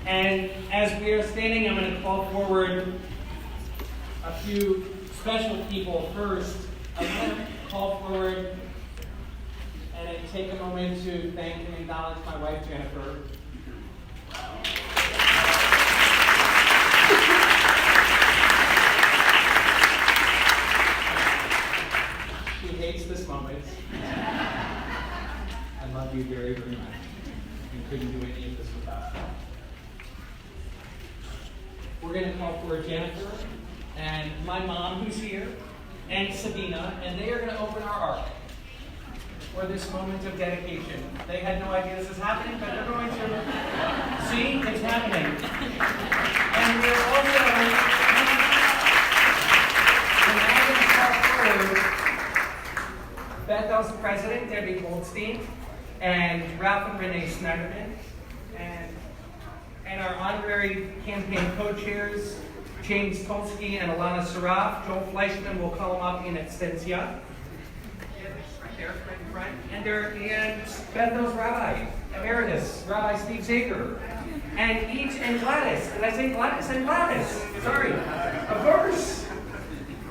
And as we are standing, I'm going to call forward a few special people first. I'm going to call forward and take a moment to thank and acknowledge my wife, Jennifer. She hates this moment. I love you very, very much. You couldn't do any of this without her. We're going to call for Jennifer and my mom, who's here, and Sabina, and they are going to open our ark for this moment of dedication. They had no idea this is happening, but they're going to. See, it's happening. And we're now going to call forward Bethel's president, Debbie Goldstein, and Ralph and Renee Snyderman, and our honorary campaign co-chairs, James Polsky and Alana Saraf. Joel Fleischman will call them up in absentia. Right there, right in front. And Bethel's Rabbi Emeritus, Rabbi Steve Zager. And Gladys. Did I say Gladys? And Gladys. Sorry. Of course.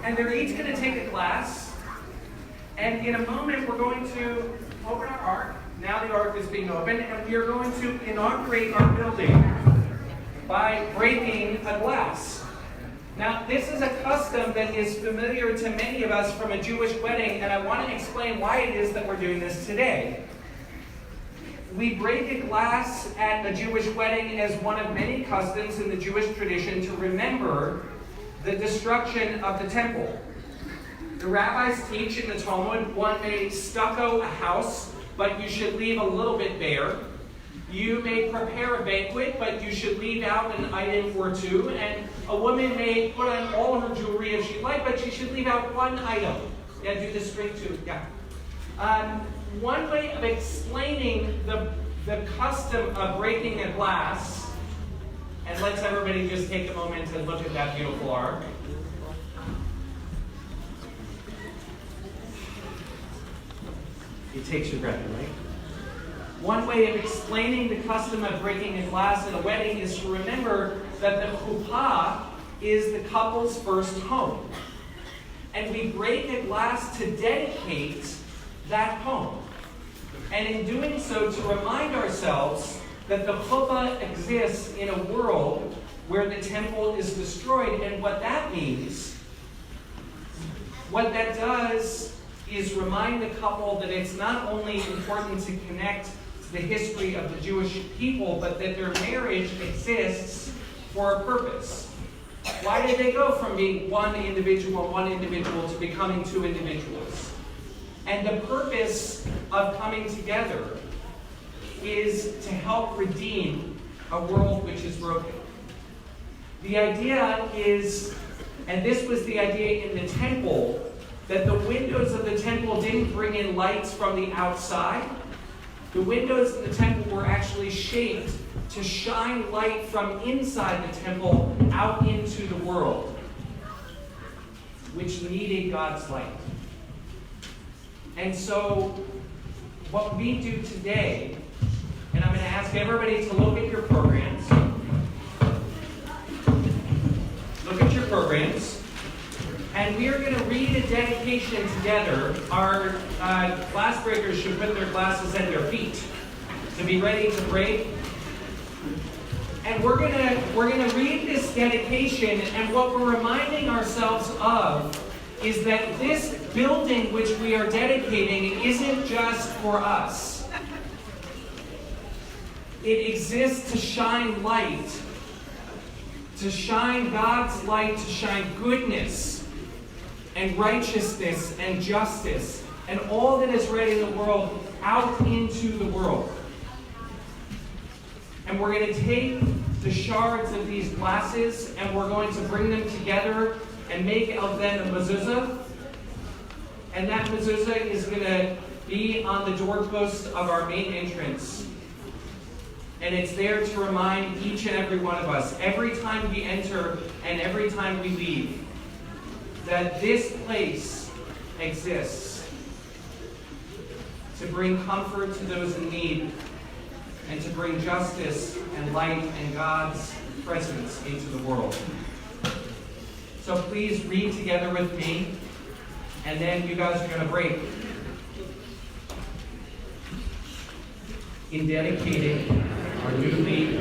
And they're each going to take a glass. And in a moment, we're going to open our ark. Now the ark is being opened, and we are going to inaugurate our building by breaking a glass. Now, this is a custom that is familiar to many of us from a Jewish wedding, and I want to explain why it is that we're doing this today. We break a glass at a Jewish wedding as one of many customs in the Jewish tradition to remember the destruction of the temple. The rabbis teach in the Talmud, one may stucco a house, but you should leave a little bit bare. You may prepare a banquet, but you should leave out an item or two. And a woman may put on all her jewelry if she'd like, but she should leave out one item. Yeah, do the string too. Yeah. One way of explaining the custom of breaking a glass, and let's everybody just take a moment and look at that beautiful ark. It takes your breath away. One way of explaining the custom of breaking a glass at a wedding is to remember that the chuppah is the couple's first home. And we break a glass to dedicate that home. And in doing so, to remind ourselves that the chuppah exists in a world where the temple is destroyed. And what that means, what that does is remind the couple that it's not only important to connect to the history of the Jewish people, but that their marriage exists for a purpose. Why did they go from being one individual to becoming two individuals? And the purpose of coming together is to help redeem a world which is broken. The idea is, and this was the idea in the temple, that the windows of the temple didn't bring in lights from the outside. The windows in the temple were actually shaped to shine light from inside the temple out into the world, which needed God's light. And so, what we do today, and I'm going to ask everybody to look at your programs. Look at your programs. And we are going to read a dedication together. Our glass breakers should put their glasses at their feet to be ready to break. And we're going to read this dedication, and what we're reminding ourselves of is that this building which we are dedicating isn't just for us. It exists to shine light, to shine God's light, to shine goodness and righteousness and justice and all that is right in the world out into the world. And we're going to take the shards of these glasses and we're going to bring them together and make of them a mezuzah. And that mezuzah is going to be on the doorpost of our main entrance. And it's there to remind each and every one of us, every time we enter and every time we leave, that this place exists to bring comfort to those in need, and to bring justice and light and God's presence into the world. So please read together with me, and then you guys are going to break. In dedicating our newly